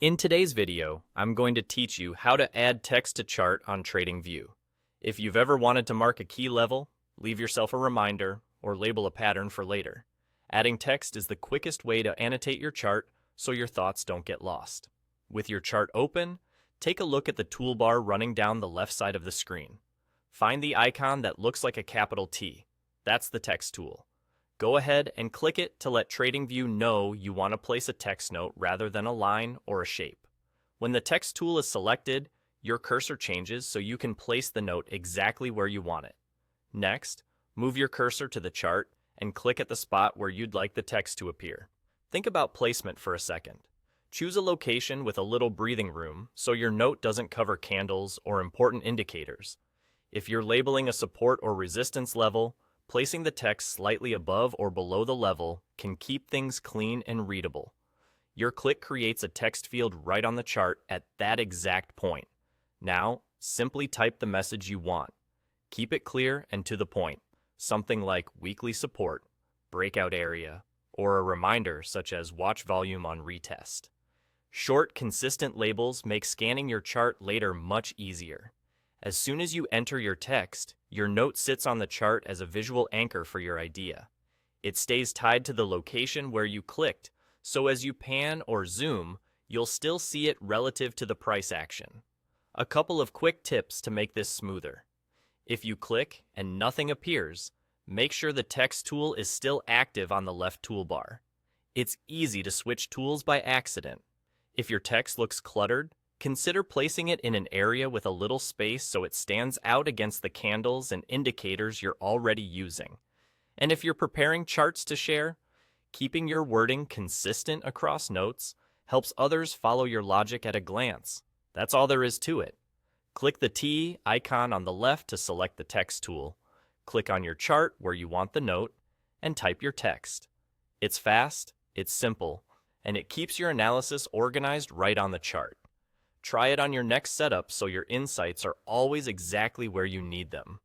In today's video, I'm going to teach you how to add text to chart on TradingView. If you've ever wanted to mark a key level, leave yourself a reminder, or label a pattern for later, adding text is the quickest way to annotate your chart so your thoughts don't get lost. With your chart open, take a look at the toolbar running down the left side of the screen. Find the icon that looks like a capital T. That's the text tool. Go ahead and click it to let TradingView know you want to place a text note rather than a line or a shape. When the text tool is selected, your cursor changes so you can place the note exactly where you want it. Next, move your cursor to the chart and click at the spot where you'd like the text to appear. Think about placement for a second. Choose a location with a little breathing room so your note doesn't cover candles or important indicators. If you're labeling a support or resistance level, placing the text slightly above or below the level can keep things clean and readable. Your click creates a text field right on the chart at that exact point. Now, simply type the message you want. Keep it clear and to the point, something like weekly support, breakout area, or a reminder such as watch volume on retest. Short, consistent labels make scanning your chart later much easier. As soon as you enter your text, your note sits on the chart as a visual anchor for your idea. It stays tied to the location where you clicked, so as you pan or zoom, you'll still see it relative to the price action. A couple of quick tips to make this smoother. If you click and nothing appears, make sure the text tool is still active on the left toolbar. It's easy to switch tools by accident. If your text looks cluttered, consider placing it in an area with a little space so it stands out against the candles and indicators you're already using. And if you're preparing charts to share, keeping your wording consistent across notes helps others follow your logic at a glance. That's all there is to it. Click the T icon on the left to select the text tool. Click on your chart where you want the note, and type your text. It's fast, it's simple, and it keeps your analysis organized right on the chart. Try it on your next setup so your insights are always exactly where you need them.